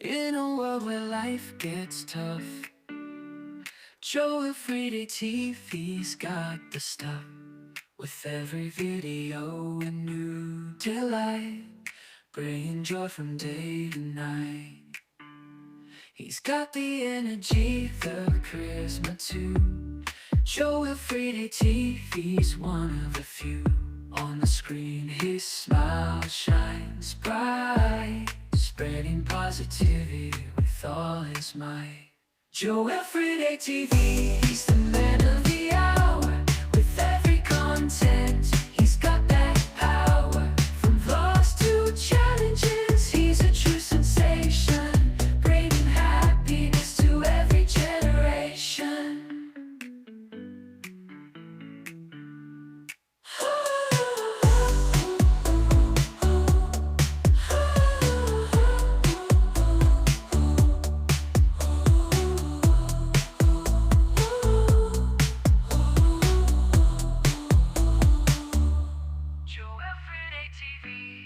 In a world where life gets tough, JFTV's got the stuff. With every video a new delight, bringing joy from day to night. He's got the energy, the charisma too. JFTV's one of the few. On the screen his smile shines bright, spreading positivity with all his might. JFTV, he's the man of the hour. With every content, he's got that power. From vlogs to challenges, he's a true sensation, bringing happiness to every generation.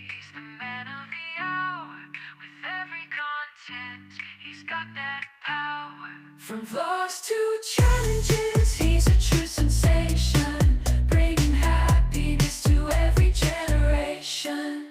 He's the man of the hour. With every content, he's got that power. From vlogs to challenges, he's a true sensation, bringing happiness to every generation.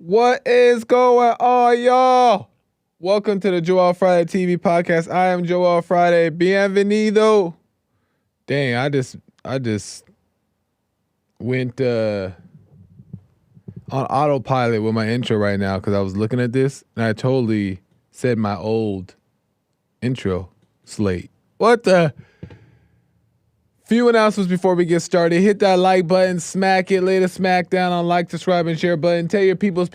What is going on, y'all? Welcome to the Joel Friday TV podcast. I am Joel Friday. Bienvenido. Dang, I just went on autopilot with my intro right now because I was looking at this and I totally said my old intro slate. What the? Few announcements before we get started. Hit that like button, smack it, lay the smack down on like, subscribe, and share button. Tell your peoples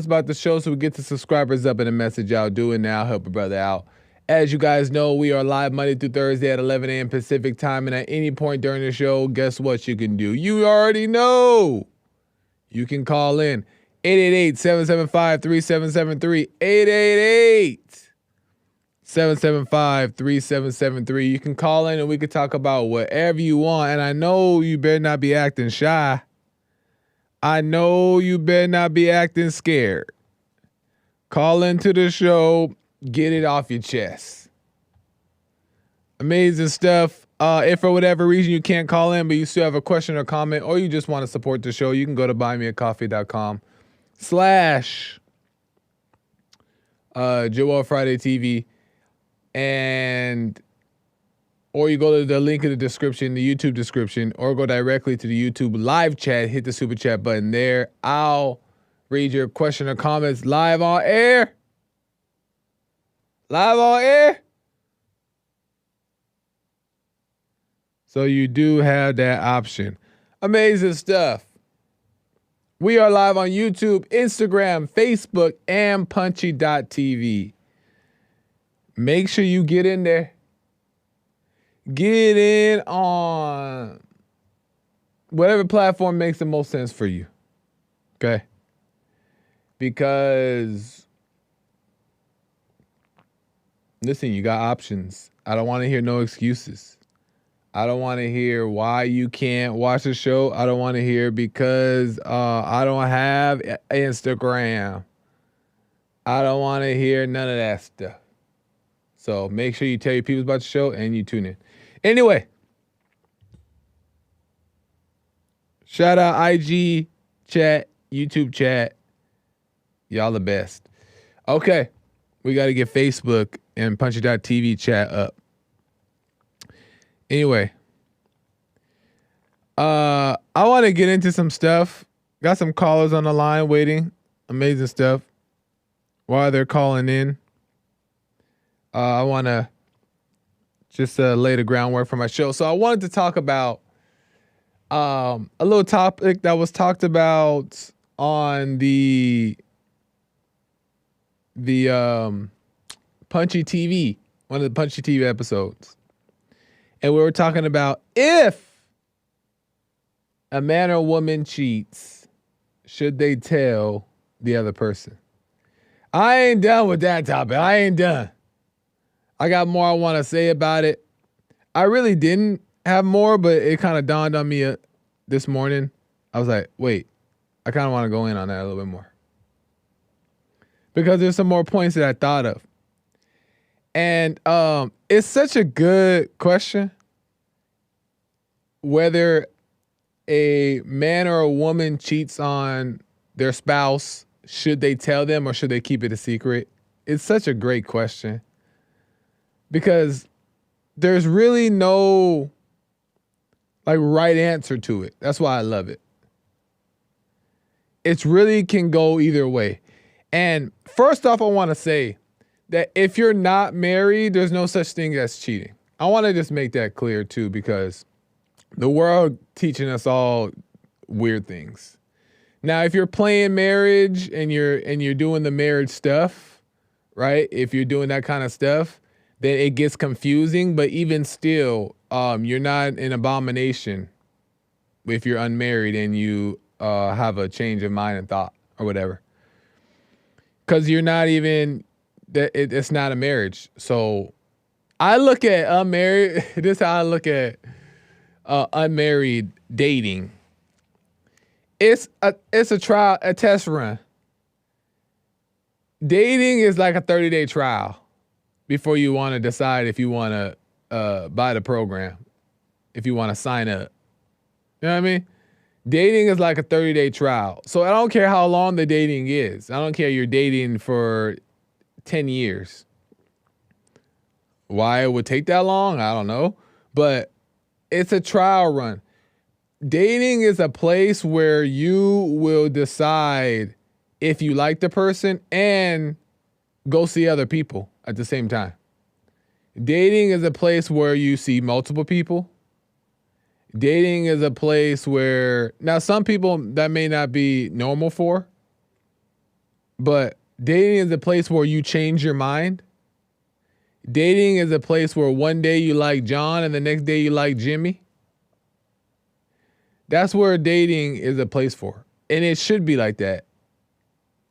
about the show so we get the subscribers up and the message out. Do it now. Help a brother out. As you guys know, we are live Monday through Thursday at 11 a.m. Pacific time. And at any point during the show, guess what you can do? You already know. You can call in 888-775-3773. 888-775-3773. You can call in and we can talk about whatever you want. And I know you better not be acting shy. I know you better not be acting scared. Call into the show. Get it off your chest. Amazing stuff. If for whatever reason you can't call in, but you still have a question or comment, or you just want to support the show, you can go to buymeacoffee.com/Joel Friday TV. Or you go to the link in the description, the YouTube description, or go directly to the YouTube live chat, hit the super chat button there. I'll read your question or comments live on air. Live on air. So you do have that option. Amazing stuff. We are live on YouTube, Instagram, Facebook, and punchy.tv. Make sure you get in there. Get in on whatever platform makes the most sense for you. Okay? Because, listen, you got options. I don't want to hear no excuses. I don't want to hear why you can't watch the show. I don't want to hear because I don't have Instagram. I don't want to hear none of that stuff. So make sure you tell your people about the show and you tune in. Anyway, shout out IG chat, YouTube chat. Y'all the best. Okay, we got to get Facebook and Punchy.tv chat up. Anyway, I want to get into some stuff. Got some callers on the line waiting. Amazing stuff. While they're calling in, I want to just lay the groundwork for my show. So I wanted to talk about a little topic that was talked about on the Punchy TV, one of the Punchy TV episodes. And we were talking about if a man or woman cheats, should they tell the other person? I ain't done with that topic. I ain't done. I got more I want to say about it. I really didn't have more, but it kind of dawned on me this morning. I was like, wait, I kind of want to go in on that a little bit more. Because there's some more points that I thought of. And it's such a good question. Whether a man or a woman cheats on their spouse, should they tell them or should they keep it a secret? It's such a great question. Because there's really no right answer to it. That's why I love it. It really can go either way. And first off, I want to say that if you're not married, there's no such thing as cheating. I want to just make that clear too, because the world teaching us all weird things. Now, if you're playing marriage and you're doing the marriage stuff, right? If you're doing that kind of stuff, then it gets confusing. But even still, you're not an abomination if you're unmarried and you have a change of mind and thought or whatever. Because you're not even, it's not a marriage. So I look at unmarried, this is how I look at unmarried dating. It's a trial, a test run. Dating is like a 30-day trial before you want to decide if you want to buy the program, if you want to sign up. You know what I mean? Dating is like a 30-day trial. So I don't care how long the dating is. I don't care you're dating for 10 years. Why it would take that long, I don't know. But it's a trial run. Dating is a place where you will decide if you like the person and go see other people at the same time. Dating is a place where you see multiple people. Dating is a place where, now some people that may not be normal for, but dating is a place where you change your mind. Dating is a place where one day you like John and the next day you like Jimmy. That's where dating is a place for. And it should be like that,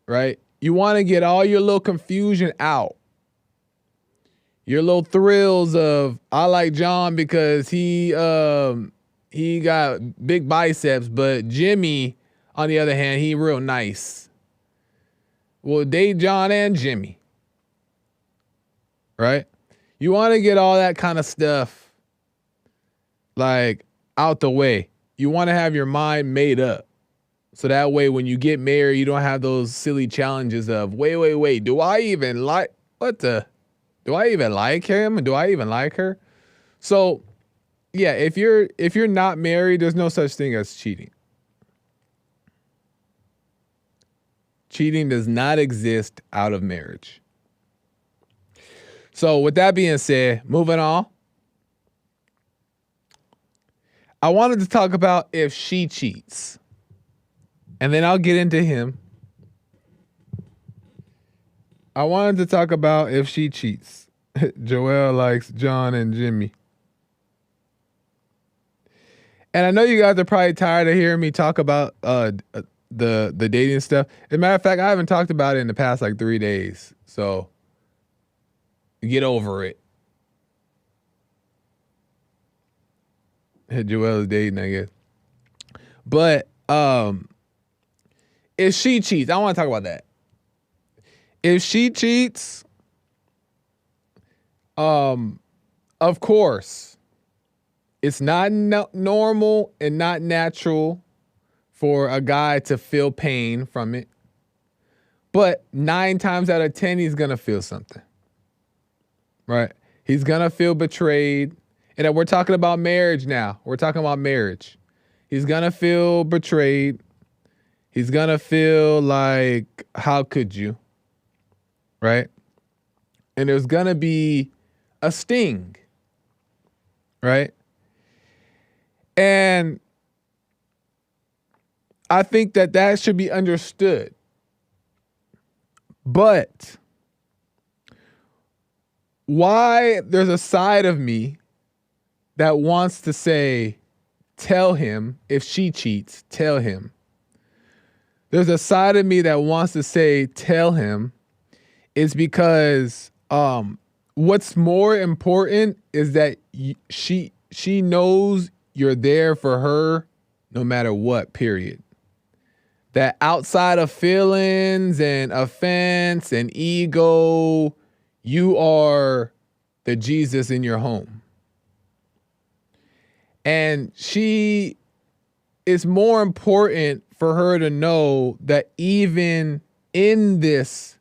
right? You want to get all your little confusion out. Your little thrills of, I like John because he got big biceps, but Jimmy, on the other hand, he real nice. Well, date John and Jimmy, right? You want to get all that kind of stuff out the way. You want to have your mind made up. So that way, when you get married, you don't have those silly challenges of, wait, do I even like, do I even like him? Do I even like her? So yeah, if you're not married, there's no such thing as cheating. Cheating does not exist out of marriage. So with that being said, moving on. I wanted to talk about if she cheats. And then I'll get into him. I wanted to talk about if she cheats. Joelle likes John and Jimmy. And I know you guys are probably tired of hearing me talk about the dating stuff. As a matter of fact, I haven't talked about it in the past 3 days. So get over it. Joelle is dating, I guess. But if she cheats, I want to talk about that. If she cheats, Of course, it's not normal and not natural for a guy to feel pain from it. But 9 times out of 10, he's going to feel something, right? He's going to feel betrayed. And we're talking about marriage now. We're talking about marriage. He's going to feel betrayed. He's going to feel like, how could you? Right? And there's going to be a sting. Right? And I think that should be understood. But why there's a side of me that wants to say, tell him, if she cheats, tell him. There's a side of me that wants to say, tell him, is because what's more important is that she knows you're there for her no matter what, period. That outside of feelings and offense and ego, you are the Jesus in your home. And it's more important for her to know that even in this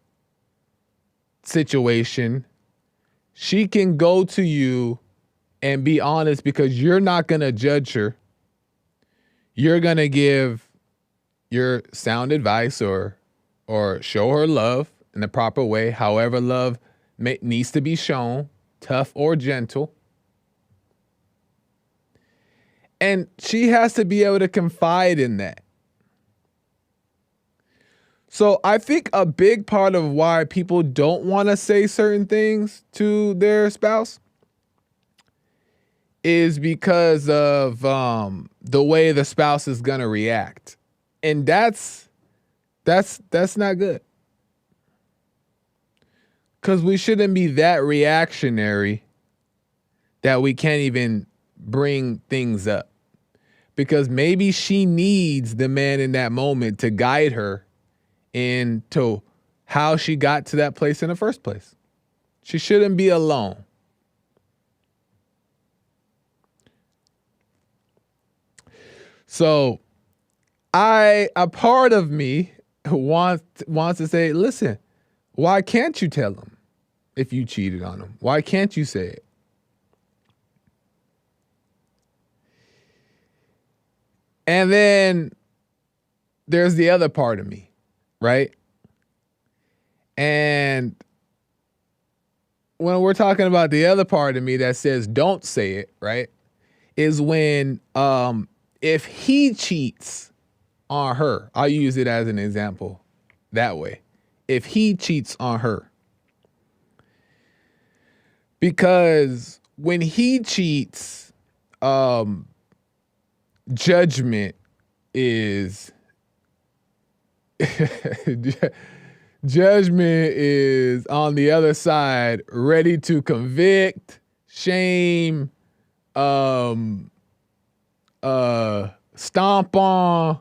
situation, she can go to you and be honest because you're not going to judge her. You're going to give your sound advice or show her love in the proper way, however love needs to be shown, tough or gentle. And she has to be able to confide in that. So I think a big part of why people don't want to say certain things to their spouse is because of the way the spouse is going to react. And that's not good. Because we shouldn't be that reactionary that we can't even bring things up. Because maybe she needs the man in that moment to guide her into how she got to that place in the first place. She shouldn't be alone. So a part of me wants to say, listen, why can't you tell him if you cheated on him? Why can't you say it? And then there's the other part of me, right? And when we're talking about the other part of me that says don't say it, right, is when if he cheats on her, I'll use it as an example that way. If he cheats on her. Because when he cheats, judgment is judgment is on the other side, ready to convict, shame, stomp on.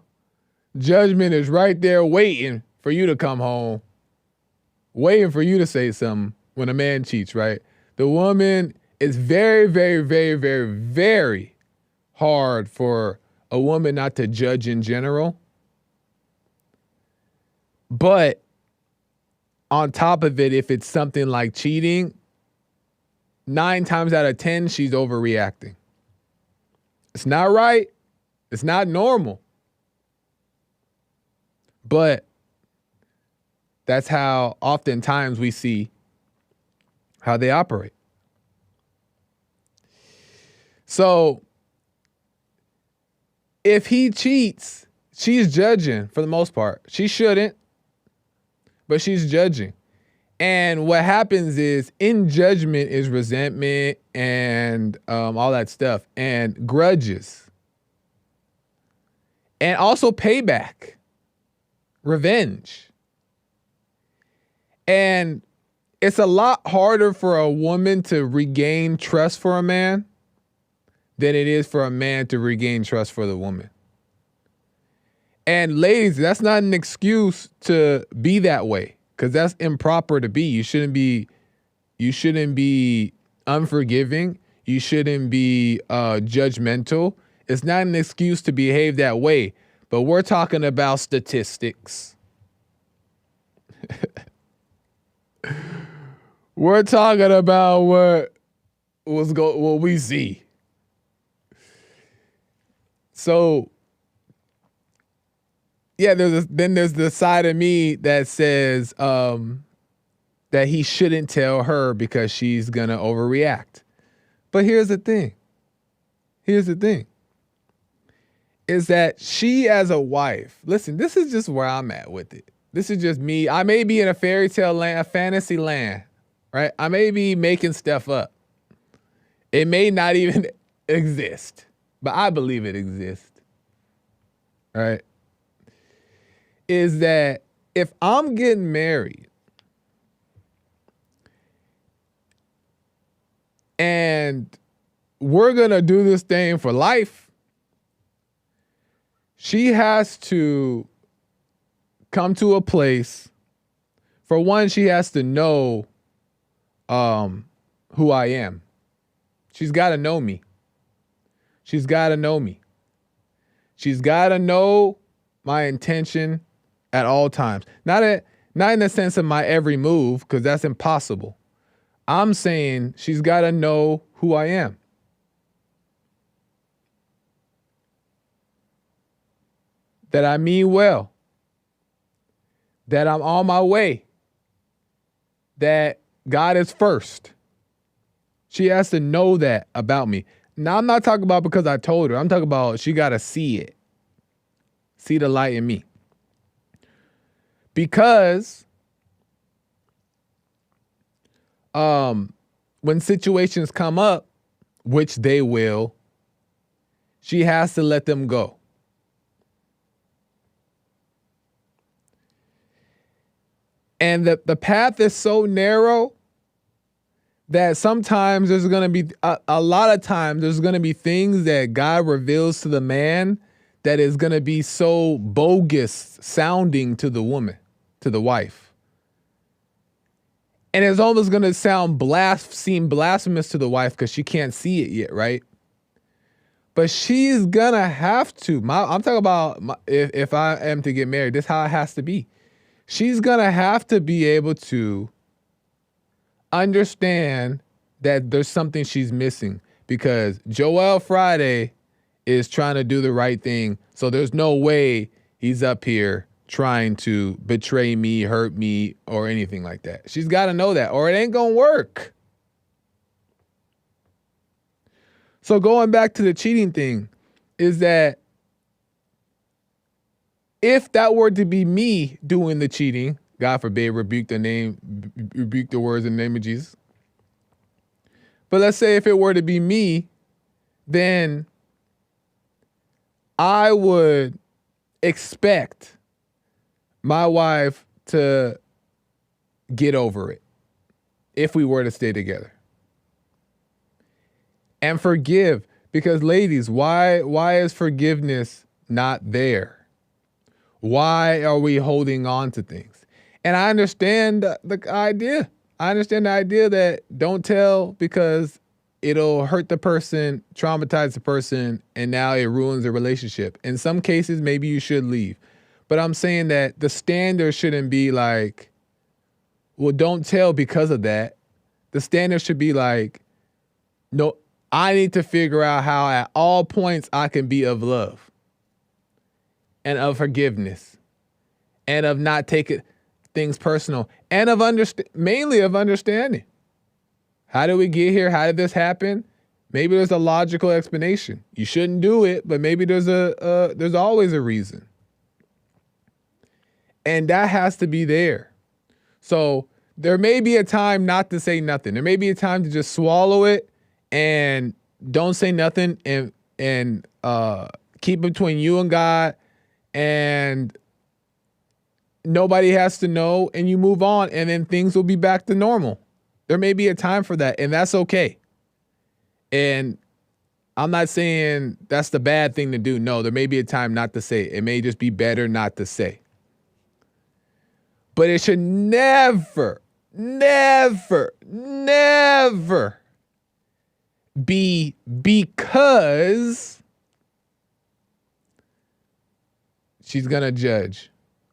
Judgment is right there waiting for you to come home, waiting for you to say something when a man cheats, right? The woman is very, very, very, very, very hard for a woman not to judge in general. But on top of it, if it's something like cheating, 9 times out of 10, she's overreacting. It's not right. It's not normal. But that's how oftentimes we see how they operate. So if he cheats, she's judging for the most part. She shouldn't, but she's judging. And what happens is in judgment is resentment and all that stuff and grudges. And also payback, revenge. And it's a lot harder for a woman to regain trust for a man than it is for a man to regain trust for the woman. And ladies, that's not an excuse to be that way, because that's improper to be. You shouldn't be unforgiving. You shouldn't be judgmental. It's not an excuse to behave that way, but we're talking about statistics. We're talking about what we see. So, yeah, there's the side of me that says that he shouldn't tell her because she's gonna overreact. But here's the thing. Is that she as a wife, listen, this is just where I'm at with it. This is just me. I may be in a fairy tale land, a fantasy land, right? I may be making stuff up. It may not even exist, but I believe it exists, right? Is that if I'm getting married and we're going to do this thing for life, she has to come to a place. For one, she has to know who I am. She's got to know me. She's got to know me. She's got to know my intention at all times. Not in the sense of my every move, because that's impossible. I'm saying she's got to know who I am. That I mean well. That I'm on my way. That God is first. She has to know that about me. Now, I'm not talking about because I told her. I'm talking about she got to see it. See the light in me. Because when situations come up, which they will, she has to let them go. And the path is so narrow that sometimes there's going to be, a lot of times, there's going to be things that God reveals to the man that is going to be so bogus sounding to the woman, to the wife. And it's almost going to seem blasphemous to the wife because she can't see it yet, right? But she's going to have to. I'm talking about if I am to get married, this is how it has to be. She's going to have to be able to understand that there's something she's missing because Joel Friday is trying to do the right thing. So there's no way he's up here trying to betray me, hurt me, or anything like that. She's got to know that or it ain't going to work. So going back to the cheating thing is that if that were to be me doing the cheating, God forbid, rebuke the words in the name of Jesus. But let's say if it were to be me, then I would expect my wife to get over it if we were to stay together. And forgive, because ladies, why is forgiveness not there? Why are we holding on to things? And I understand the idea. I understand the idea that don't tell because it'll hurt the person, traumatize the person, and now it ruins the relationship. In some cases, maybe you should leave. But I'm saying that the standard shouldn't be like, well, don't tell because of that. The standard should be like, no, I need to figure out how at all points I can be of love and of forgiveness and of not taking things personal and of mainly of understanding. How did we get here? How did this happen? Maybe there's a logical explanation. You shouldn't do it, but maybe there's always a reason. And that has to be there. So there may be a time not to say nothing. There may be a time to just swallow it and don't say nothing and keep it between you and God, and nobody has to know, and you move on, and then things will be back to normal. There may be a time for that, and that's okay. And I'm not saying that's the bad thing to do. No, there may be a time not to say it. It may just be better not to say. But it should never, never, never be because she's going to judge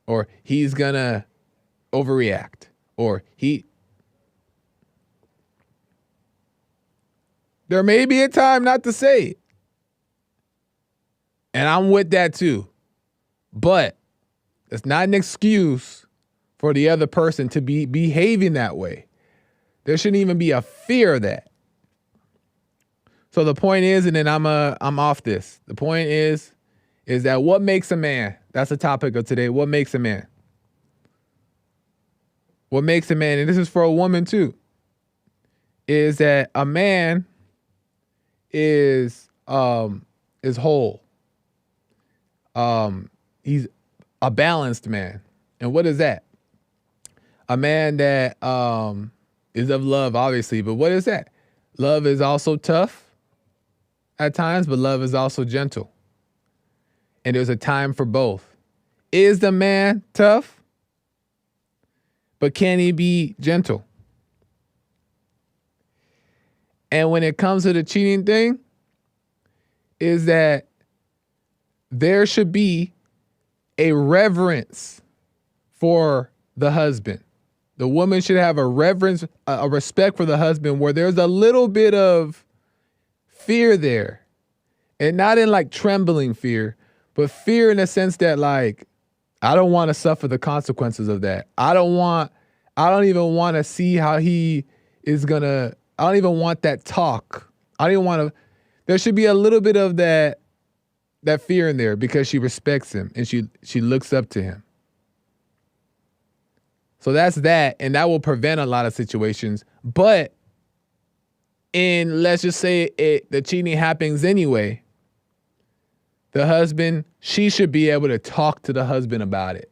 or he's going to overreact or there may be a time not to say it. And I'm with that too. But it's not an excuse for the other person to be behaving that way. There shouldn't even be a fear of that. So the point is, and then I'm off this. The point is that what makes a man? That's the topic of today. What makes a man? What makes a man, and this is for a woman too, is that a man is whole. He's a balanced man. And what is that? A man that is of love, obviously, but what is that? Love is also tough at times, but love is also gentle. And there's a time for both. Is the man tough? But can he be gentle? And when it comes to the cheating thing, is that there should be a reverence for the husband. The woman should have a reverence, a respect for the husband where there's a little bit of fear there. And not in like trembling fear, but fear in the sense that like, I don't want to suffer the consequences of that. I don't even want to see how he is gonna, I don't even want that talk. I don't even want to, there should be a little bit of that fear in there because she respects him and she looks up to him. So that's that, and that will prevent a lot of situations. But let's just say the cheating happens anyway, the husband, she should be able to talk to the husband about it.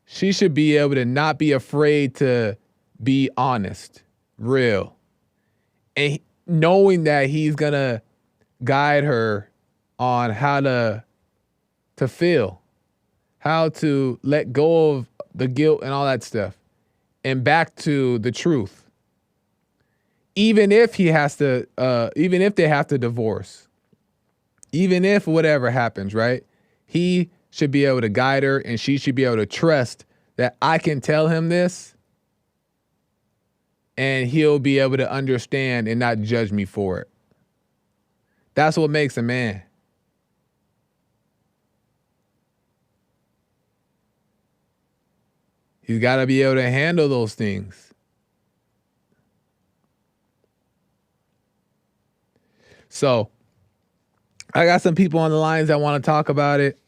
She should be able to not be afraid to be honest, real. And knowing that he's going to guide her on how to feel, how to let go of the guilt and all that stuff and back to the truth. Even if he has to, even if they have to divorce, even if whatever happens, right? He should be able to guide her and she should be able to trust that I can tell him this and he'll be able to understand and not judge me for it. That's what makes a man. He's got to be able to handle those things. So, I got some people on the lines that want to talk about it.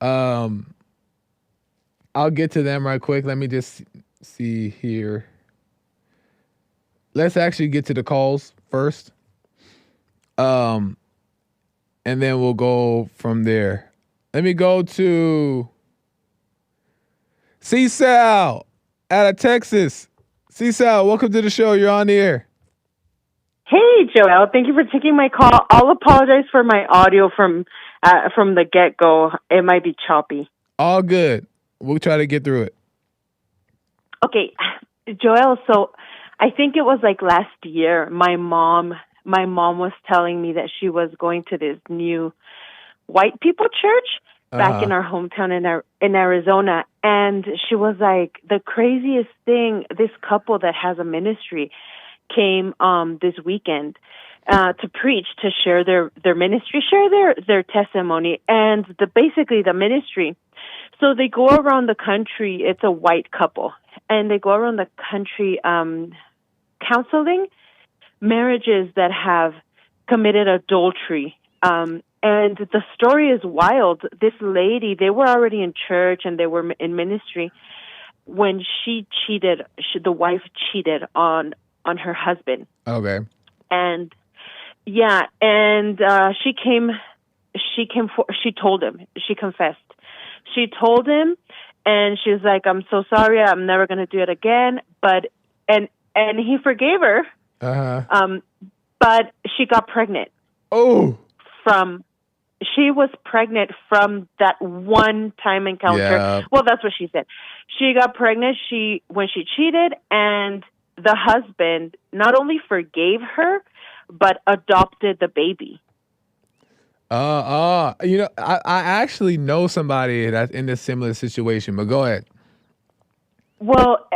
I'll get to them right quick. Let me just see here. Let's actually get to the calls first. And then we'll go from there. Let me go to C-Sal out of Texas. C-Sal, welcome to the show. You're on the air. Hey, Joel. Thank you for taking my call. I'll apologize for my audio from the get-go. It might be choppy. All good. We'll try to get through it. Okay, Joel, so I think it was like last year, my mom was telling me that she was going to this new white people church back in our hometown in Arizona. And she was like, the craziest thing, this couple that has a ministry came this weekend to preach, to share their ministry, share their testimony, and basically the ministry. So they go around the country. It's a white couple, and they go around the country counseling marriages that have committed adultery. And the story is wild. This lady, they were already in church and they were in ministry when she cheated. The wife cheated on her husband. Okay. And yeah, and she told him. She confessed. She told him, and she was like, "I'm so sorry. I'm never going to do it again." But and he forgave her. But she got pregnant. Oh. She was pregnant from that one time encounter. Yeah. Well, that's what she said. She got pregnant when she cheated, and the husband not only forgave her, but adopted the baby. I actually know somebody that's in a similar situation, but go ahead. Well,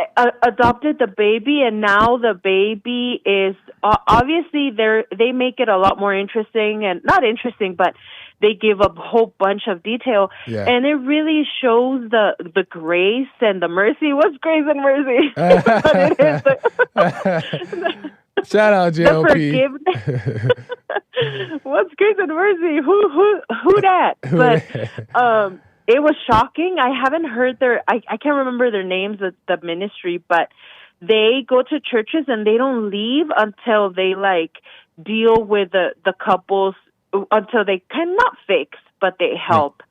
adopted the baby, and now the baby is obviously they make it a lot more interesting, and not interesting, but they give a whole bunch of detail, Yeah. and it really shows the grace and the mercy. What's grace and mercy? But it is Shout out the JLP. forgiveness. What's grace and mercy? Who that? But it was shocking. I haven't heard I can't remember their names of the ministry, but they go to churches and they don't leave until they like deal with the couples, until they cannot fix, but they help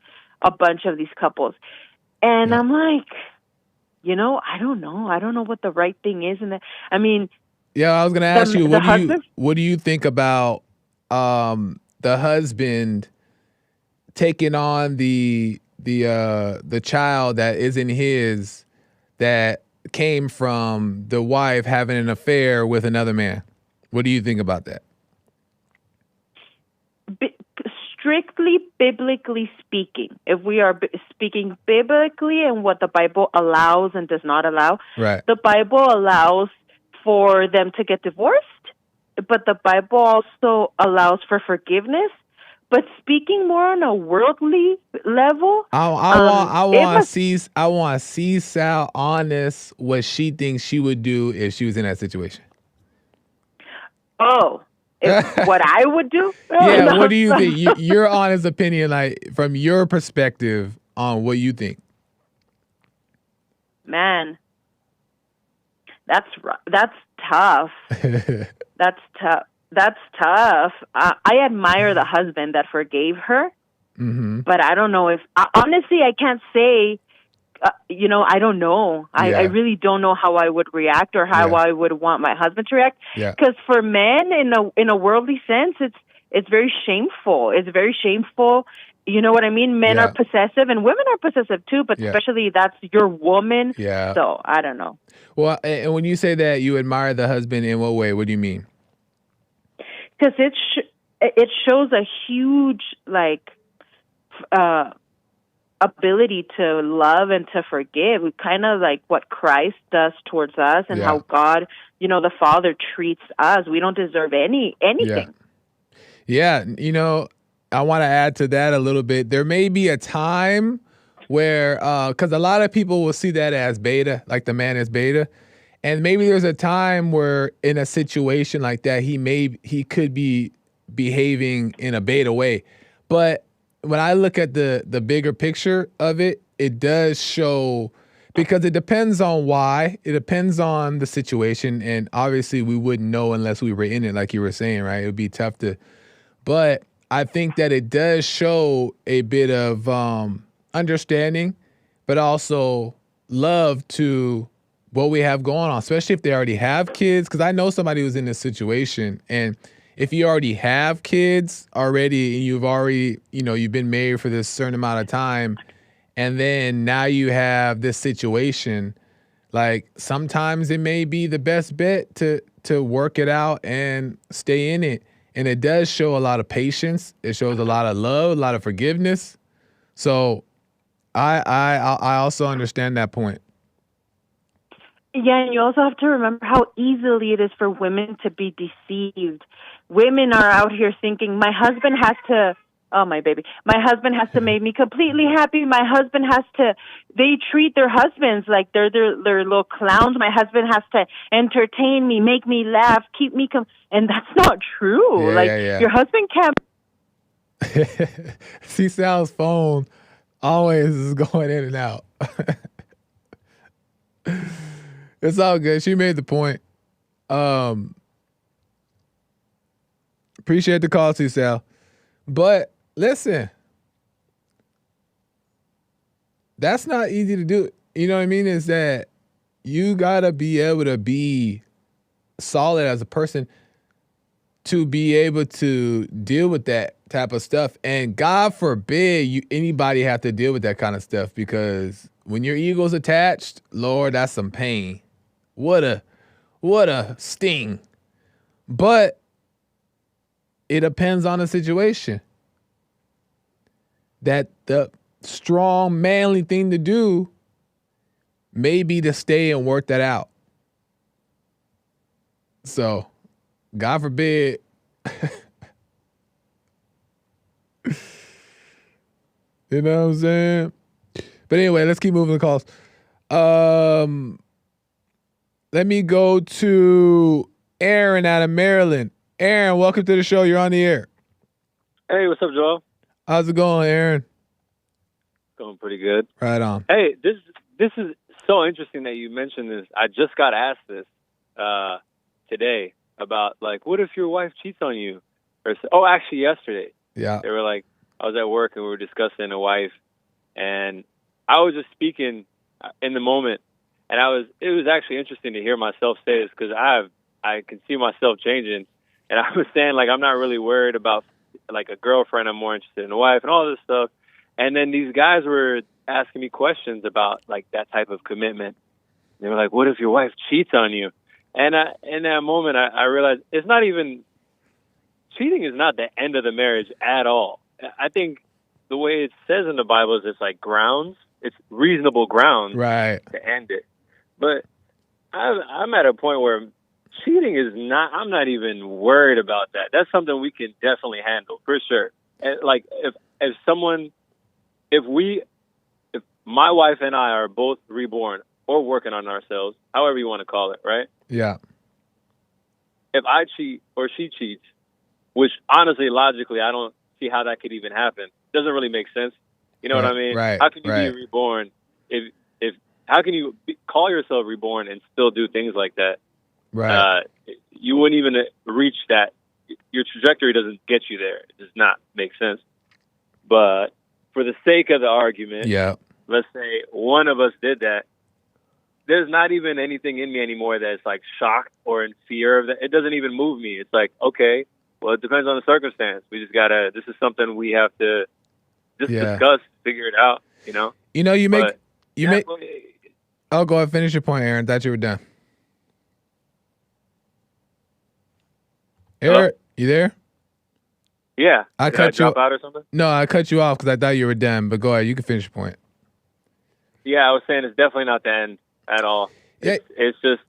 a bunch of these couples. And I'm like, I don't know. I don't know what the right thing is. And I mean, yeah, I was gonna ask you, what do you think about the husband taking on the child that isn't his, that came from the wife having an affair with another man? What do you think about that? Strictly biblically speaking, if we are speaking biblically and what the Bible allows and does not allow, right? The Bible allows for them to get divorced, but the Bible also allows for forgiveness. But speaking more on a worldly level, I want to see Sal honest what she thinks she would do if she was in that situation. Oh, what I would do? Yeah, No. what do you think? Your honest opinion, like from your perspective on what you think. Man, that's tough. That's tough. That's tough. I admire the husband that forgave her, but I don't know if honestly I can't say. I don't know. I really don't know how I would react or how I would want my husband to react. Because for men, in a worldly sense, it's very shameful. It's very shameful. You know what I mean? Men are possessive, and women are possessive too. But especially that's your woman. Yeah. So I don't know. Well, and when you say that you admire the husband, in what way? What do you mean? Because it shows a huge ability to love and to forgive, kind of like what Christ does towards us, and how God, the Father treats us. We don't deserve anything. Yeah, I want to add to that a little bit. There may be a time where, because a lot of people will see that as beta, like the man is beta. And maybe there's a time where in a situation like that, he could be behaving in a beta way. But when I look at the bigger picture of it, it does show, because it depends on why. It depends on the situation. And obviously we wouldn't know unless we were in it, like you were saying, right? It would be tough to, but I think that it does show a bit of understanding, but also love to what we have going on, especially if they already have kids. Because I know somebody who's in this situation, and if you already have kids already, and you've already, you've been married for this certain amount of time, and then now you have this situation, like sometimes it may be the best bet to work it out and stay in it. And it does show a lot of patience. It shows a lot of love, a lot of forgiveness. So I also understand that point. Yeah, and you also have to remember how easily it is for women to be deceived. Women are out here thinking, my husband has to make me completely happy. My husband has to, they treat their husbands like they're little clowns. My husband has to entertain me, make me laugh, keep me and that's not true. Your husband can't. See, Sal's phone always is going in and out. It's all good. She made the point. Appreciate the call too, Sal. But listen, that's not easy to do. You know what I mean? Is that you gotta be able to be solid as a person to be able to deal with that type of stuff. And God forbid anybody have to deal with that kind of stuff, because when your ego's attached, Lord, that's some pain. What What a sting. But it depends on the situation. That the strong, manly thing to do may be to stay and work that out. So, God forbid. You know what I'm saying? But anyway, let's keep moving the calls. Let me go to Aaron out of Maryland. Aaron, welcome to the show. You're on the air. Hey, what's up, Joel? How's it going, Aaron? Going pretty good. Right on. Hey, this is so interesting that you mentioned this. I just got asked this today about, like, what if your wife cheats on you? Actually, yesterday. Yeah. They were like, I was at work and we were discussing a wife, and I was just speaking in the moment, and it was actually interesting to hear myself say this because I can see myself changing, and I was saying, like, I'm not really worried about, like, a girlfriend. I'm more interested in a wife and all this stuff. And then these guys were asking me questions about, like, that type of commitment. They were like, what if your wife cheats on you? And in that moment, I realized it's not even cheating is not the end of the marriage at all. I think the way it says in the Bible is it's like grounds. It's reasonable grounds to end it. But I'm at a point where cheating is not, I'm not even worried about that. That's something we can definitely handle for sure. And like if my wife and I are both reborn or working on ourselves, however you want to call it, right? Yeah. If I cheat or she cheats, which honestly, logically, I don't see how that could even happen. Doesn't really make sense. You know what I mean? Right. How can you be reborn if how can you call yourself reborn and still do things like that? Right. You wouldn't even reach that. Your trajectory doesn't get you there. It does not make sense. But for the sake of the argument, let's say one of us did that. There's not even anything in me anymore that's like shocked or in fear of that. It doesn't even move me. It's like, okay, well, it depends on the circumstance. We just gotta. This is something we have to just discuss, figure it out. You know. You know, you make. Oh, go ahead. Finish your point, Aaron. Thought you were done. Aaron, you there? Yeah. I Did cut I drop out or something? No, I cut you off because I thought you were done. But go ahead. You can finish your point. Yeah, I was saying it's definitely not the end at all. It's just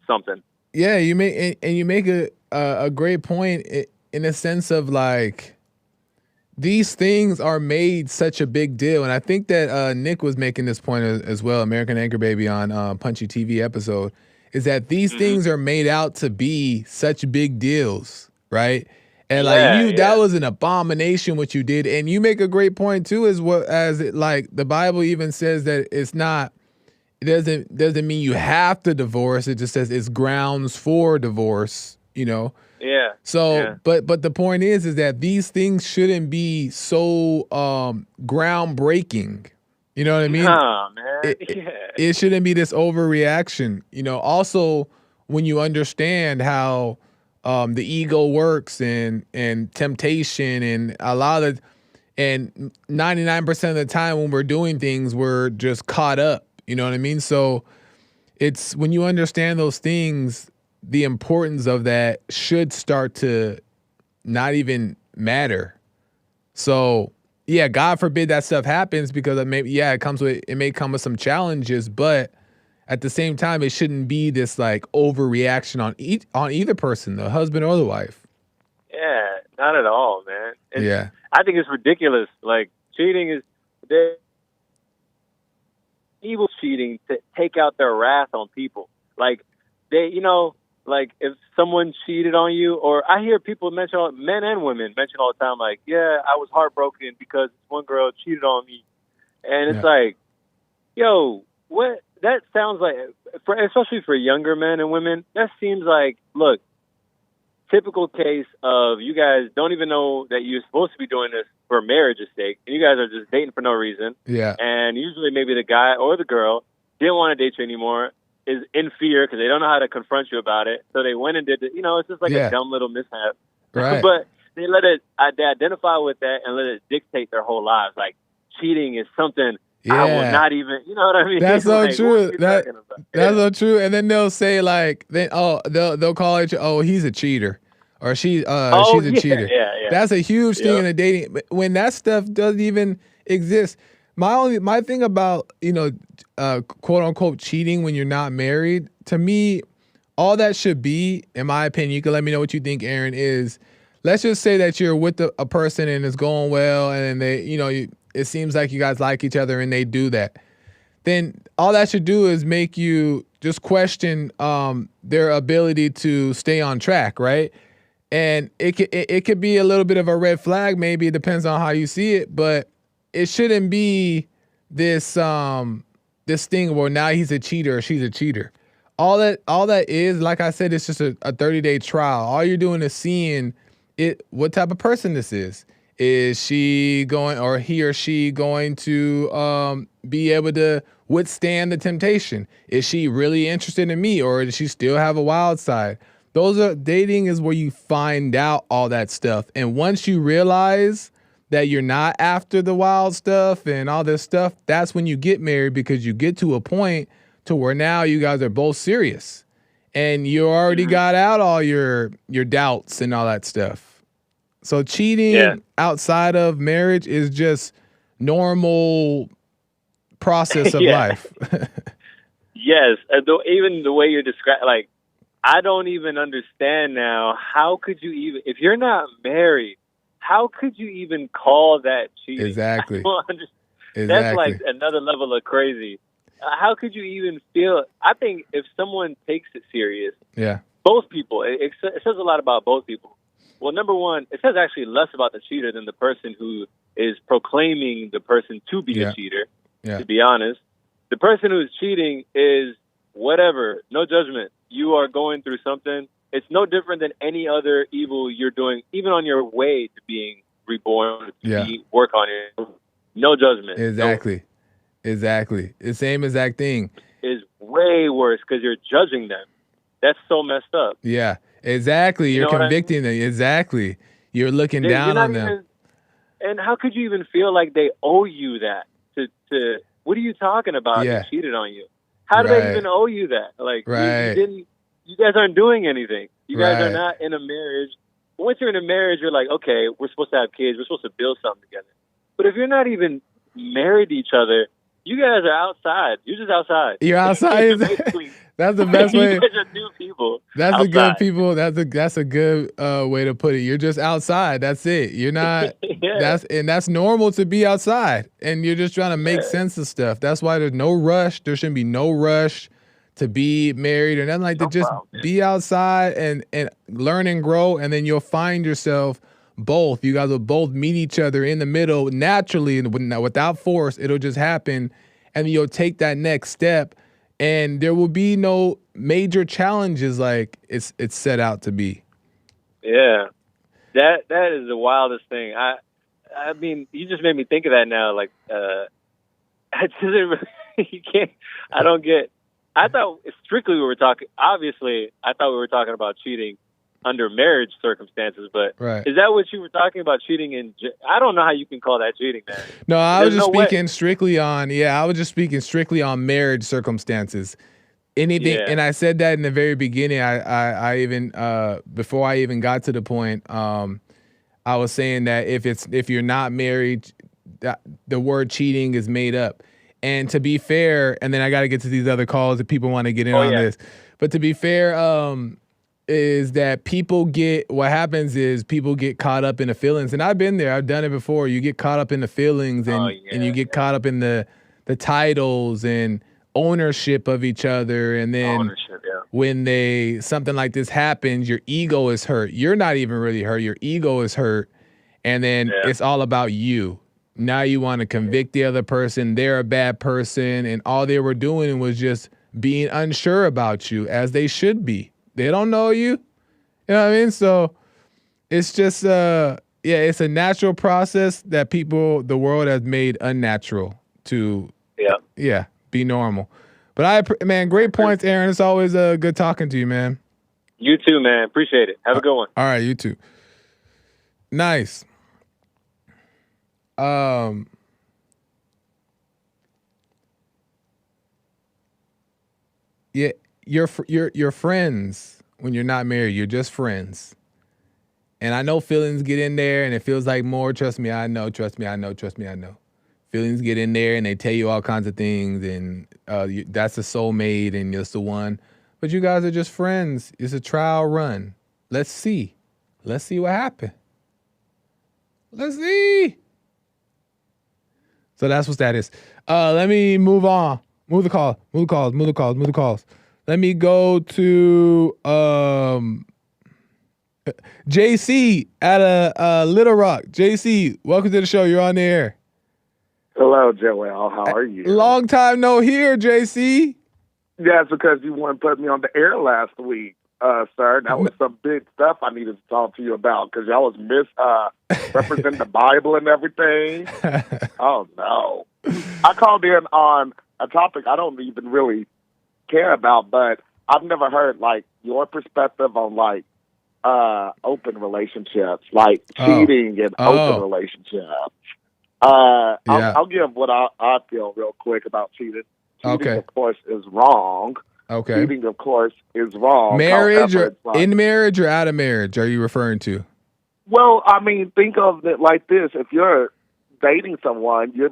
something. Yeah, you make a great point in a sense of like these things are made such a big deal, and I think that Nick was making this point as well. American Anchor Baby on Punchy TV episode is that these things are made out to be such big deals, right? And that was an abomination what you did, and you make a great point too. Like the Bible even says that it's not. It doesn't mean you have to divorce. It just says it's grounds for divorce. You know. Yeah. So, but the point is that these things shouldn't be so groundbreaking. You know what I mean? Nah, man. It shouldn't be this overreaction. You know. Also, when you understand how the ego works and temptation and a lot of, and 99% of the time when we're doing things, we're just caught up. You know what I mean? So it's when you understand those things, the importance of that should start to not even matter. So yeah, God forbid that stuff happens because it may come with some challenges, but at the same time, it shouldn't be this like overreaction on either person, the husband or the wife. Yeah, not at all, man. I think it's ridiculous. Like cheating is evil cheating to take out their wrath on people. Like like if someone cheated on you, or I hear people mention, men and women mention all the time, like, yeah, I was heartbroken because one girl cheated on me. And it's like, yo, what? That sounds like, especially for younger men and women, that seems like, look, typical case of you guys don't even know that you're supposed to be doing this for marriage's sake, and you guys are just dating for no reason. Yeah. And usually maybe the guy or the girl didn't want to date you anymore, is in fear because they don't know how to confront you about it. So they went and did it. You know, it's just like a dumb little mishap. Right. But they they identify with that and let it dictate their whole lives. Like cheating is something I will Yeah. not even, you know what I mean? That's so Like, true. what are you That talking about? that's Yeah. so true. And then they'll say like, they'll call it, oh, he's a cheater, or Oh she's a yeah, cheater. yeah. That's a huge thing Yep. in the dating. But when that stuff doesn't even exist, my thing about quote unquote cheating when you're not married, to me, all that should be, in my opinion, you can let me know what you think, Aaron, is let's just say that you're with a person and it's going well, and they, it seems like you guys like each other and they do that. Then all that should do is make you just question their ability to stay on track, right? And it could be a little bit of a red flag. Maybe it depends on how you see it, but it shouldn't be this thing where now he's a cheater or she's a cheater. All that is, like I said, it's just a 30-day trial. All you're doing is seeing what type of person this is. Is she going, or he or she going to be able to withstand the temptation? Is she really interested in me, or does she still have a wild side? Dating is where you find out all that stuff. And once you realize that you're not after the wild stuff and all this stuff, that's when you get married, because you get to a point to where now you guys are both serious and you already got out all your doubts and all that stuff. So cheating outside of marriage is just normal process of Yeah. life. Yes, even the way you're describing, like, I don't even understand now. How could you even, if you're not married, how could you even call that cheating? Exactly. I don't understand. That's Exactly. like another level of crazy. How could you even feel? I think if someone takes it serious, Yeah. both people, it says a lot about both people. Well, number one, it says actually less about the cheater than the person who is proclaiming the person to be a cheater, to be honest. The person who's cheating is whatever, no judgment. You are going through something. It's no different than any other evil you're doing, even on your way to being reborn, work on it. No judgment. Exactly. Exactly. The same exact thing. Is way worse because you're judging them. That's so messed up. Yeah, exactly. You're convicting them. Exactly. You're looking down on them. And how could you even feel like they owe you that? To what are you talking about? They cheated on you. How do they even owe you that? Like, you didn't. You guys aren't doing anything. You guys are not in a marriage. Once you're in a marriage, you're like, okay, we're supposed to have kids. We're supposed to build something together. But if you're not even married to each other, you guys are outside. You're just outside. You're outside. That's the best way. You guys are new people. That's outside. a good people. That's a good way to put it. You're just outside. That's it. You're not. That's normal to be outside, and you're just trying to make sense of stuff. That's why there's no rush. There shouldn't be no rush to be married or nothing like that. Just be outside and learn and grow, and then you'll find yourself. Both you guys will both meet each other in the middle naturally and without force. It'll just happen, and you'll take that next step, and there will be no major challenges like it's set out to be. Yeah, that is the wildest thing. I mean, you just made me think of that now. Like, you can't. I don't get. I thought strictly we were talking. Obviously, I thought we were talking about cheating under marriage circumstances, but is that what you were talking about, cheating in? I don't know how you can call that cheating, man. No, I was just speaking strictly on. I was just speaking strictly on marriage circumstances. Anything, and I said that in the very beginning. I even before I even got to the point, I was saying that if you're not married, the word cheating is made up. And to be fair, and then I got to get to these other calls if people want to get in on this. But to be fair, is that what happens is people get caught up in the feelings. And I've been there. I've done it before. You get caught up in the feelings and you get caught up in the titles and ownership of each other. And then when something like this happens, your ego is hurt. You're not even really hurt. Your ego is hurt. And then it's all about you. Now you want to convict the other person. They're a bad person. And all they were doing was just being unsure about you, as they should be. They don't know you. You know what I mean? So it's just, it's a natural process that the world has made unnatural to, be normal. But man, great points, Aaron. It's always good talking to you, man. You too, man. Appreciate it. Have a good one. All right, you too. Nice. Yeah, you're friends when you're not married. You're just friends. And I know feelings get in there and it feels like more. Trust me, I know. Trust me, I know. Trust me, I know. Feelings get in there and they tell you all kinds of things, and that's a soulmate and it's the one. But you guys are just friends. It's a trial run. Let's see. Let's see what happens. Let's see. So that's what that is. Let me move on. Move the call. Move the calls. Move the calls. Move the calls. Let me go to JC at Little Rock. JC, welcome to the show. You're on the air. Hello, Joel. How are you? Long time no hear, JC. Yeah, it's because you wouldn't put me on the air last week, sir. That was some big stuff I needed to talk to you about because y'all was representing the Bible and everything. Oh, no. I called in on a topic I don't even really care about, but I've never heard, like, your perspective on, like, open relationships, like cheating and open relationships. I'll give what I feel real quick about cheating. Cheating, of course, is wrong. Okay. Cheating, of course, is wrong. Marriage However, in marriage or out of marriage, are you referring to? Well, I mean, think of it like this. If you're dating someone, you're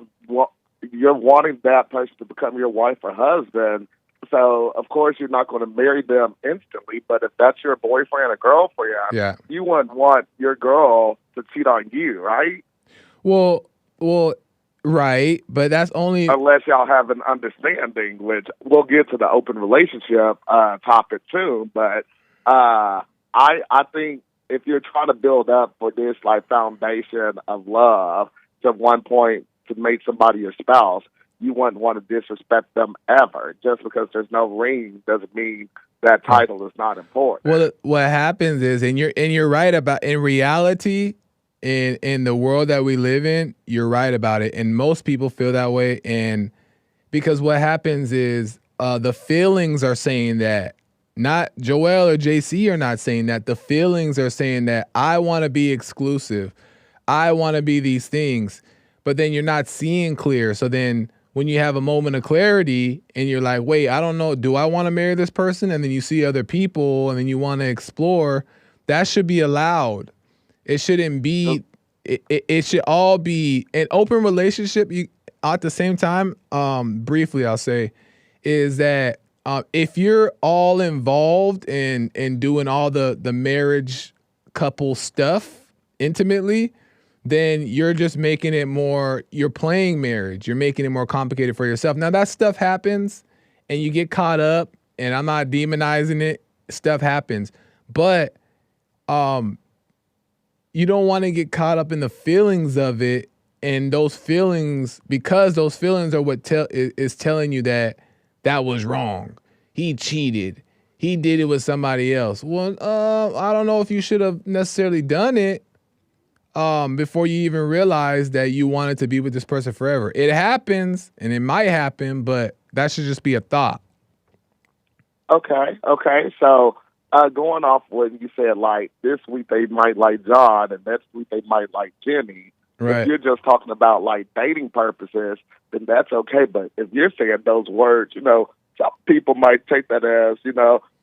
wanting that person to become your wife or husband. So, of course, you're not going to marry them instantly. But if that's your boyfriend or girlfriend, you wouldn't want your girl to cheat on you, right? Well, right, but that's only unless y'all have an understanding, which we'll get to the open relationship topic too. But I think if you're trying to build up for this like foundation of love to one point to make somebody your spouse, you wouldn't want to disrespect them ever. Just because there's no ring doesn't mean that title is not important. Well, what happens is, and you're right about in reality. In the world that we live in, you're right about it. And most people feel that way. And because what happens is the feelings are saying that, not Joel or JC are not saying that. The feelings are saying that I want to be exclusive. I want to be these things. But then you're not seeing clear. So then when you have a moment of clarity and you're like, wait, I don't know, do I want to marry this person? And then you see other people and then you want to explore, that should be allowed. It shouldn't be. It should all be an open relationship. You at the same time. Briefly, I'll say, is that if you're all involved in doing all the marriage couple stuff intimately, then you're just making it more. You're playing marriage. You're making it more complicated for yourself. Now that stuff happens, and you get caught up. And I'm not demonizing it. Stuff happens, but you don't want to get caught up in the feelings of it, and those feelings, because those feelings are what is telling you that was wrong. He cheated. He did it with somebody else. Well, I don't know if you should have necessarily done it before you even realized that you wanted to be with this person forever. It happens, and it might happen, but that should just be a thought. Okay. So going off what you said, like this week they might like John, and next week they might like Jenny. Right. If you're just talking about like dating purposes, then that's okay. But if you're saying those words, some people might take that as,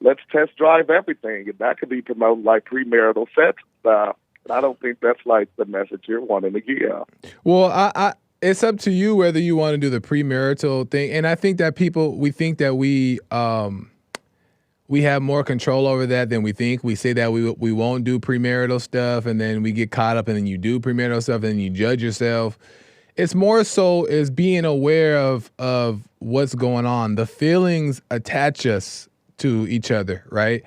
let's test drive everything, and that could be promoting like premarital sex stuff. And I don't think that's like the message you're wanting to give. Well, I it's up to you whether you want to do the premarital thing, and I think that we think that we have more control over that than we think. We say that we won't do premarital stuff, and then we get caught up, and then you do premarital stuff, and then you judge yourself. It's more so is being aware of what's going on. The feelings attach us to each other, right?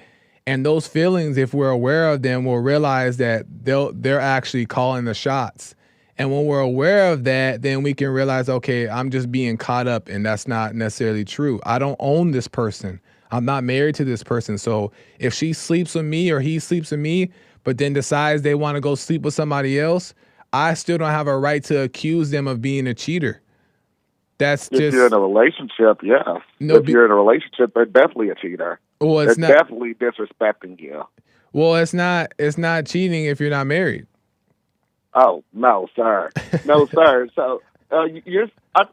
And those feelings, if we're aware of them, we'll realize that they're actually calling the shots. And when we're aware of that, then we can realize, okay, I'm just being caught up, and that's not necessarily true. I don't own this person. I'm not married to this person. So if she sleeps with me or he sleeps with me, but then decides they want to go sleep with somebody else, I still don't have a right to accuse them of being a cheater. If you're in a relationship, yes. No, if you're in a relationship, they're definitely a cheater. Well, they're definitely disrespecting you. Well, it's not cheating if you're not married. Oh, no, sir. No, sir. So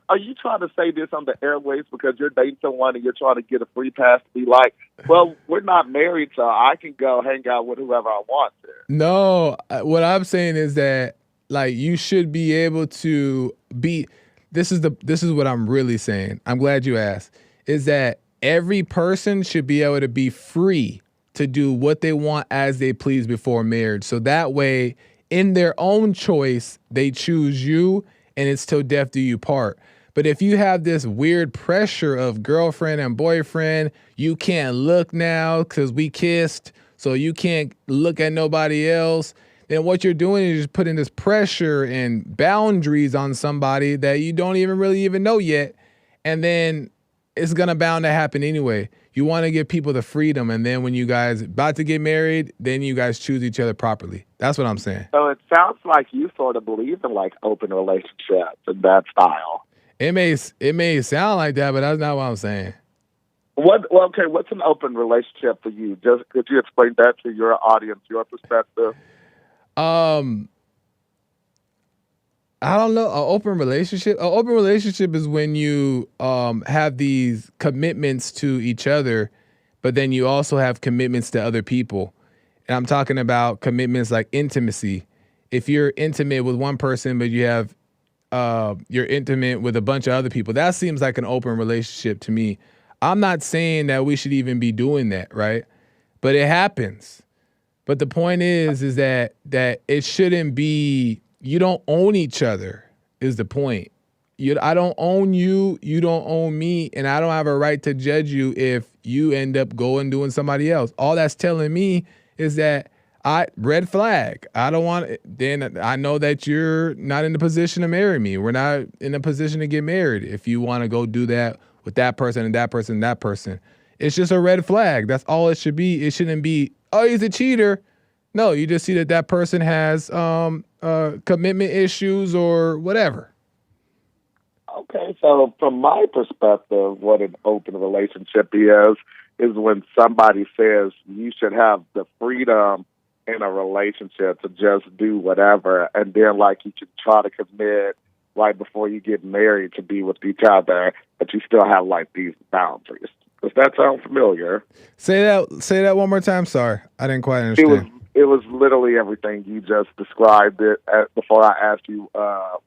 are you trying to say this on the airways because you're dating someone and you're trying to get a free pass to be like, well, we're not married, so I can go hang out with whoever I want to? No, what I'm saying is that like you should be able to be. This is what I'm really saying. I'm glad you asked. Is that every person should be able to be free to do what they want as they please before marriage. So that way, in their own choice, they choose you, and it's till death do you part. But if you have this weird pressure of girlfriend and boyfriend, you can't look now because we kissed, so you can't look at nobody else, then what you're doing is just putting this pressure and boundaries on somebody that you don't even really even know yet. And then it's gonna bound to happen anyway. You want to give people the freedom, and then when you guys about to get married, then you guys choose each other properly. That's what I'm saying. So it sounds like you sort of believe in like open relationships and that style. It may sound like that, but that's not what I'm saying. Okay, what's an open relationship for you? Just could you explain that to your audience, your perspective? I don't know. An open relationship. An open relationship is when you have these commitments to each other, but then you also have commitments to other people. And I'm talking about commitments like intimacy. If you're intimate with one person, but you're intimate with a bunch of other people, that seems like an open relationship to me. I'm not saying that we should even be doing that, right? But it happens. But the point is that it shouldn't be. You don't own each other is the point. I don't own you. You don't own me. And I don't have a right to judge you if you end up going doing somebody else. All that's telling me is that red flag. I don't want it. Then I know that you're not in the position to marry me. We're not in a position to get married. If you want to go do that with that person and that person and that person, it's just a red flag. That's all it should be. It shouldn't be, oh, he's a cheater. No, you just see that person has commitment issues or whatever. Okay, so from my perspective, what an open relationship is when somebody says you should have the freedom in a relationship to just do whatever, and then like you can try to commit right before you get married to be with each other, but you still have like these boundaries. Does that sound familiar? Say that one more time. Sorry, I didn't quite understand. It was literally everything you just described it before I asked you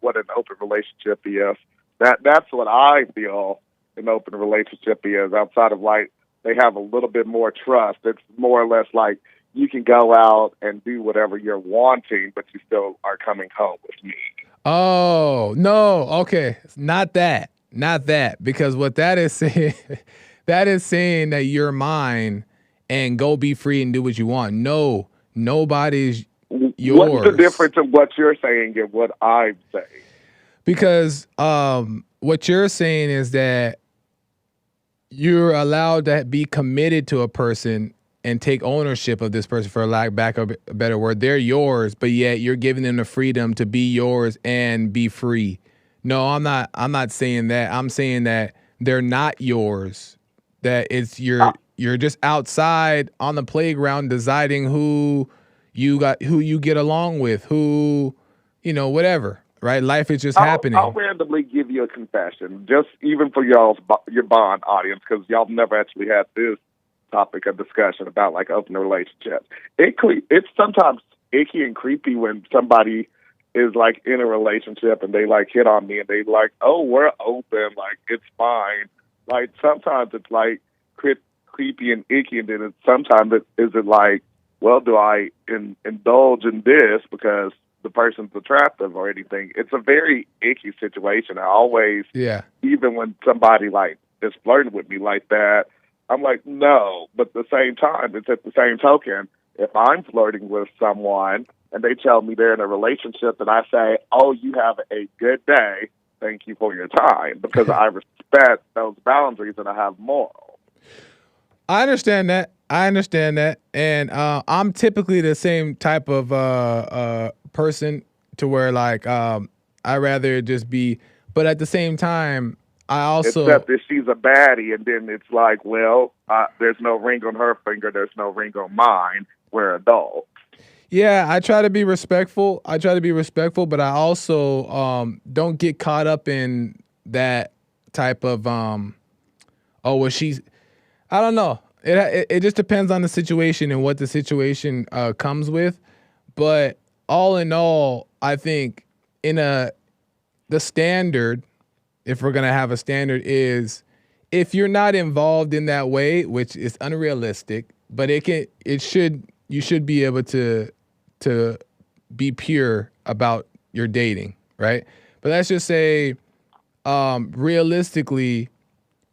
what an open relationship is. That's what I feel an open relationship is. Outside of like they have a little bit more trust. It's more or less like you can go out and do whatever you're wanting, but you still are coming home with me. Oh, no. Okay. Not that. Because what that is saying, that is saying that you're mine and go be free and do what you want. No, nobody's yours. What's the difference of what you're saying and what I'm saying? Because what you're saying is that you're allowed to be committed to a person and take ownership of this person, for lack of a better word. They're yours, but yet you're giving them the freedom to be yours and be free. No, I'm not saying that. I'm saying that they're not yours. That it's you're just outside on the playground deciding who you get along with, whatever. Right? Life is just happening. I'll randomly give you a confession, just even for your bond audience, because y'all never actually had this topic of discussion about like open relationships. It's sometimes icky and creepy when somebody is like in a relationship and they like hit on me and they like, oh, we're open, like it's fine. Like sometimes it's like creepy and icky, and then sometimes is it like, well, do I indulge in this because the person's attractive or anything? It's a very icky situation. I always, even when somebody like is flirting with me like that, I'm like, no. But at the same time, it's at the same token, if I'm flirting with someone and they tell me they're in a relationship and I say, oh, you have a good day, thank you for your time, because I respect those boundaries and I have morals. I understand that. And I'm typically the same type of person to where like I rather just be, but at the same time, I also, except if she's a baddie, and then it's like, well, there's no ring on her finger, there's no ring on mine. We're adults. Yeah, I try to be respectful. But I also don't get caught up in that type of oh well she's I don't know. It just depends on the situation and what the situation comes with. But all in all, I think the standard, if we're gonna have a standard, is if you're not involved in that way, which is unrealistic, but you should be able to be pure about your dating, right? But let's just say realistically,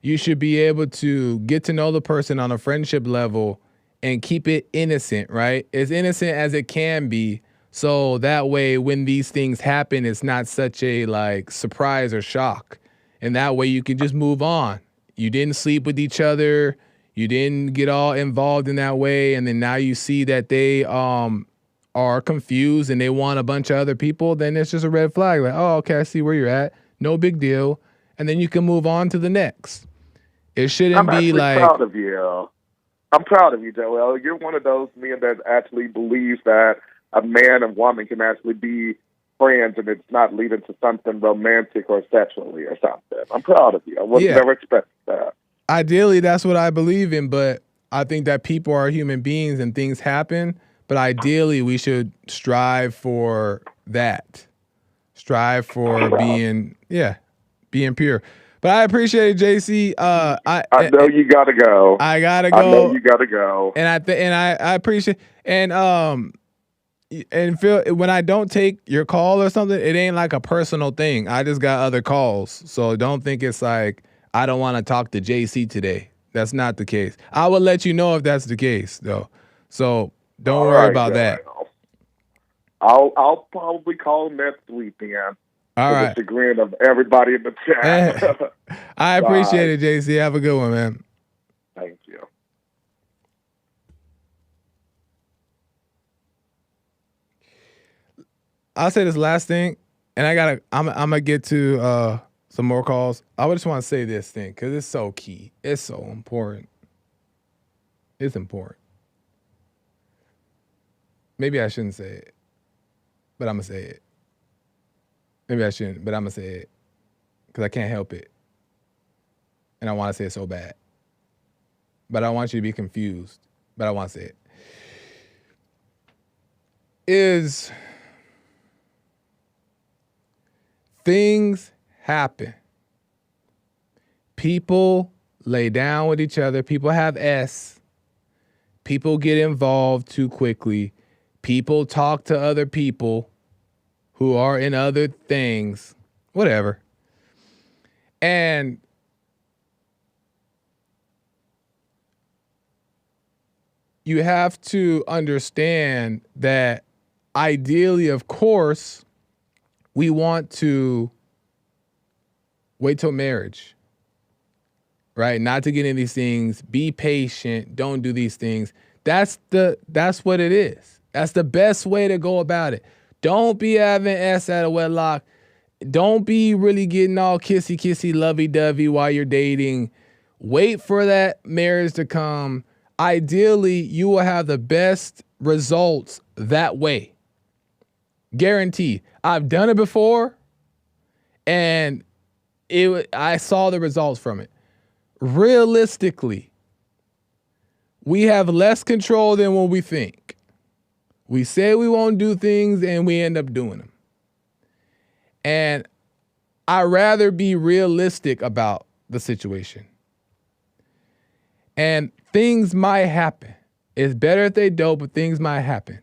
you should be able to get to know the person on a friendship level and keep it innocent, right? As innocent as it can be. So that way, when these things happen, it's not such a like surprise or shock. And that way you can just move on. You didn't sleep with each other. You didn't get all involved in that way. And then now you see that they are confused and they want a bunch of other people. Then it's just a red flag. Like, oh, okay, I see where you're at. No big deal. And then you can move on to the next. It shouldn't be like. I'm proud of you. I'm proud of you, Joel. You're one of those men that actually believes that a man and woman can actually be friends and it's not leading to something romantic or sexually or something. I'm proud of you. I would never expect that. Ideally, that's what I believe in, but I think that people are human beings and things happen. But ideally, we should strive for that. Strive for being pure. But I appreciate it, JC. I know you gotta go. I gotta go. I know you gotta go. And I appreciate and Phil, when I don't take your call or something, it ain't like a personal thing. I just got other calls, so don't think it's like I don't want to talk to JC today. That's not the case. I will let you know if that's the case, though. So don't worry about that. I'll probably call next week, then. All right. The chagrin of everybody in the chat. I appreciate it, JC. Have a good one, man. Thank you. I'll say this last thing, and I'm gonna get to some more calls. I just want to say this thing because it's so key. It's so important. It's important. Maybe I shouldn't say it, but I'm gonna say it. Maybe I shouldn't, but I'm gonna say it because I can't help it, and I want to say it so bad. But I want you to be confused. But I want to say it. Things happen. People lay down with each other. People have S. People get involved too quickly. People talk to other people who are in other things, whatever. And you have to understand that ideally, of course, we want to wait till marriage, right? Not to get in these things. Be patient. Don't do these things. That's what it is. That's the best way to go about it. Don't be having S out of wedlock. Don't be really getting all kissy, lovey-dovey while you're dating. Wait for that marriage to come. Ideally, you will have the best results that way. Guaranteed. I've done it before, and I saw the results from it. Realistically, we have less control than what we think. We say we won't do things, and we end up doing them. And I'd rather be realistic about the situation. And things might happen. It's better if they don't, but things might happen.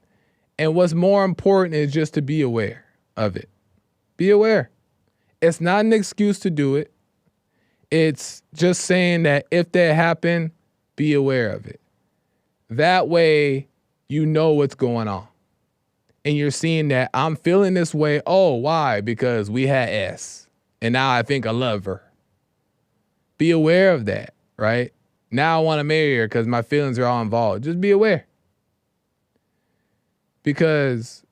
And what's more important is just to be aware of it. Be aware. It's not an excuse to do it. It's just saying that if that happen, be aware of it. That way, you know what's going on. And you're seeing that I'm feeling this way. Oh, why? Because we had S. And now I think I love her. Be aware of that, right? Now I want to marry her because my feelings are all involved. Just be aware. Because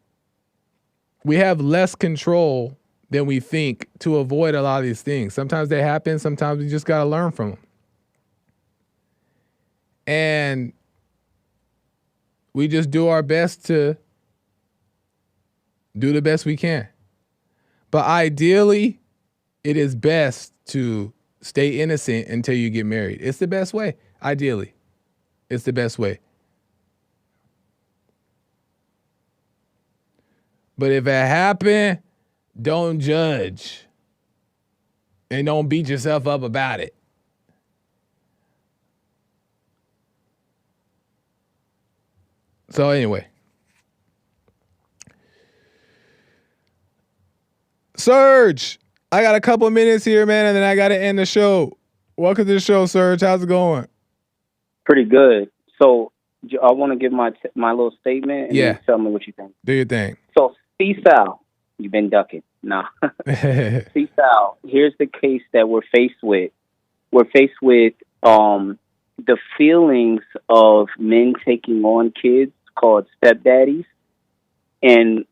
we have less control than we think to avoid a lot of these things. Sometimes they happen. Sometimes we just got to learn from them. And we just do our best to do the best we can. But ideally, it is best to stay innocent until you get married. It's the best way, ideally. It's the best way. But if it happened, don't judge. And don't beat yourself up about it. So anyway. Serge, I got a couple of minutes here, man, and then I got to end the show. Welcome to the show, Serge. How's it going? Pretty good. So I want to give my little statement and then tell me what you think. Do your thing. So, C-Sal, you've been ducking. Nah. C-Sal, here's the case that we're faced with. We're faced with the feelings of men taking on kids called stepdaddies and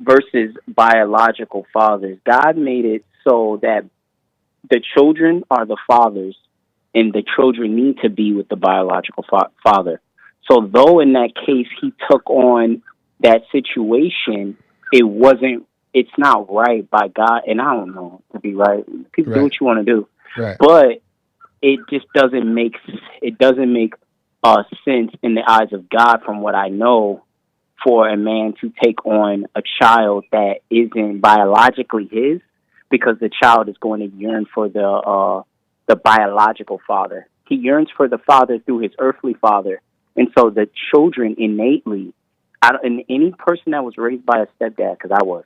versus biological fathers. God made it so that the children are the fathers and the children need to be with the biological father. So though in that case he took on that situation, it's not right by God. And I don't know to be right. People do what you want to do. Right. But it just doesn't make sense in the eyes of God, from what I know, for a man to take on a child that isn't biologically his, because the child is going to yearn for the biological father. He yearns for the father through his earthly father. And so the children innately, and any person that was raised by a stepdad, because I was,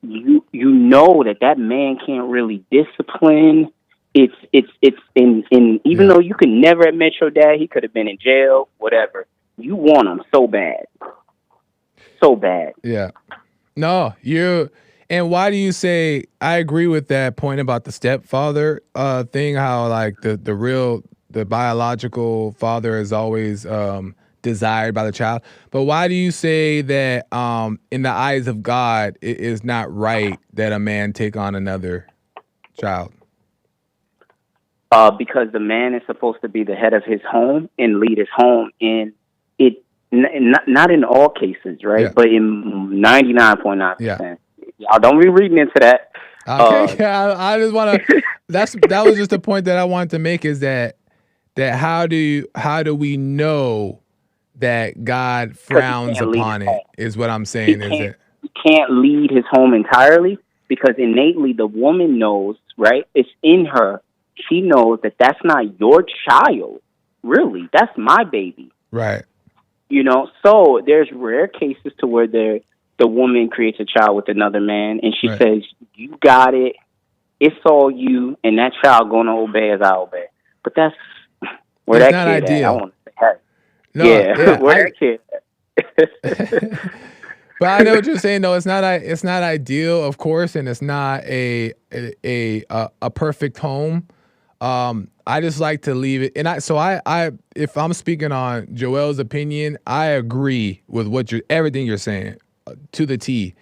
you know that man can't really discipline. It's even though you could never admit your dad, he could have been in jail, whatever. You want him so bad. So bad. Yeah. No, and why do you say, I agree with that point about the stepfather thing, how like the biological father is always desired by the child. But why do you say that in the eyes of God, it is not right that a man take on another child? Because the man is supposed to be the head of his home and lead his home, and not in all cases, right? Yeah. But in 99.9%. Yeah. Y'all don't be reading into that. Okay, I just want to. That was just the point that I wanted to make, is that how do we know that God frowns upon it? Is what I'm saying. He can't lead his home entirely, because innately the woman knows, right? It's in her. She knows that that's not your child. Really, that's my baby. Right. You know, so there's rare cases to where the woman creates a child with another man, and she says, "You got it. It's all you," and that child going to obey as I obey. But that's where it's that not kid ideal. at. I want to say, hey. No, yeah, where that kid at? But I know what you're saying, though. It's not ideal, of course, and it's not a perfect home. I just like to leave it, and I if I'm speaking on Joel's opinion, I agree with everything you're saying to the T.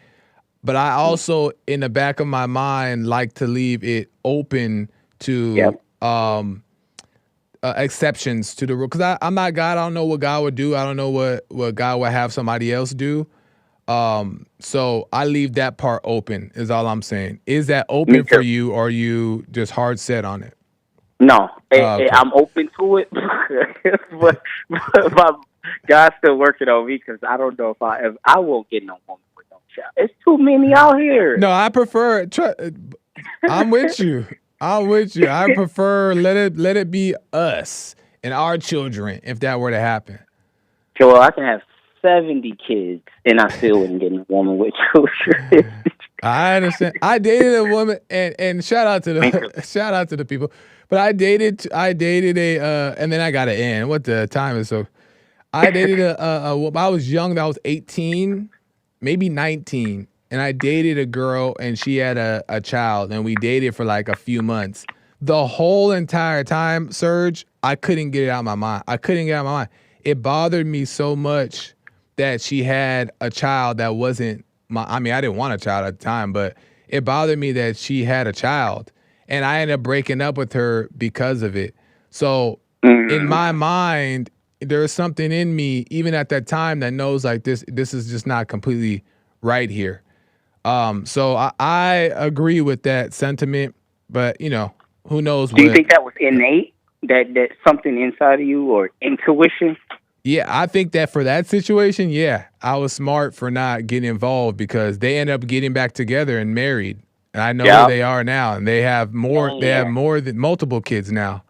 But I also, in the back of my mind, like to leave it open to exceptions to the rule, because I'm not God. I don't know what God would do. I don't know what God would have somebody else do. So I leave that part open, is all I'm saying. Is that open for you, or are you just hard set on it? No, Okay. I'm open to it, but God's still working on me, because I don't know if I won't get no woman with no child. It's too many out here. No, I prefer. I'm with you. I prefer let it be us and our children, if that were to happen. Joel, I can have 70 kids and I still wouldn't get a woman with children. I understand. I dated a woman, and shout out to the people. But I dated and then I got to end. What the time is so? I dated I was young. I was 18, maybe 19, and I dated a girl, and she had a child, and we dated for like a few months. The whole entire time, Serge, I couldn't get it out of my mind. It bothered me so much that she had a child that wasn't I didn't want a child at the time, but it bothered me that she had a child. And I ended up breaking up with her because of it. So in my mind, there is something in me, even at that time, that knows like this is just not completely right here. So I agree with that sentiment, but who knows Do you think that was innate? That something inside of you or intuition? Yeah, I think that for that situation, yeah, I was smart for not getting involved because they end up getting back together and married. And I know where they are now, and they have more. Oh, They have yeah. more than multiple kids now.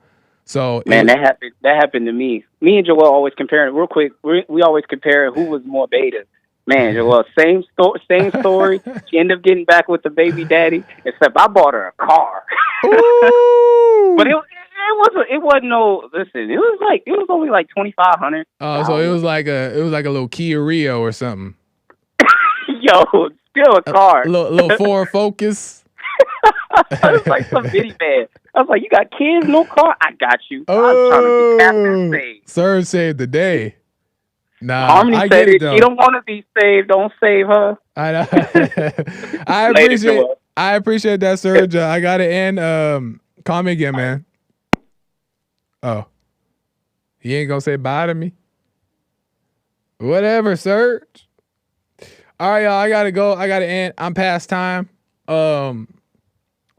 So Man, that happened to me. Me and Joel always comparing real quick. We always compare who was more beta. Man, Joel, same story. She ended up getting back with the baby daddy, except I bought her a car. But it wasn't no. Listen, it was only like $2,500. Oh, so it was like a little Kia Rio or something. Yo, still a car. Little Ford Focus. It was like some minivan. I was like, "You got kids, no car? I got you." I'm trying to be Captain Save. Serge saved the day. Nah, Harmony I said, get it "If though. you don't want to be saved, don't save her." I know. Later, I appreciate that, Serge. I gotta end. Call me again, man. Oh, he ain't gonna say bye to me. Whatever, Serge. All right, y'all. I gotta go. I gotta end. I'm past time.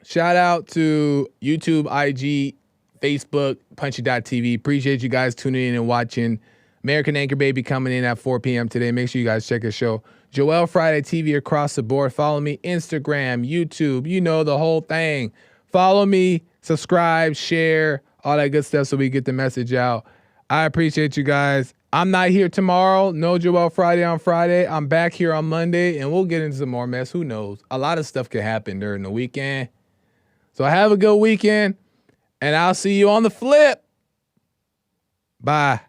Shout out to YouTube, IG, Facebook, Punchy.tv. Appreciate you guys tuning in and watching. American Anchor Baby coming in at 4 p.m. today. Make sure you guys check his show. Joel Friday TV across the board. Follow me, Instagram, YouTube, the whole thing. Follow me, subscribe, share, all that good stuff so we get the message out. I appreciate you guys. I'm not here tomorrow. No Joel Friday on Friday. I'm back here on Monday, and we'll get into some more mess. Who knows? A lot of stuff could happen during the weekend. So have a good weekend, and I'll see you on the flip. Bye.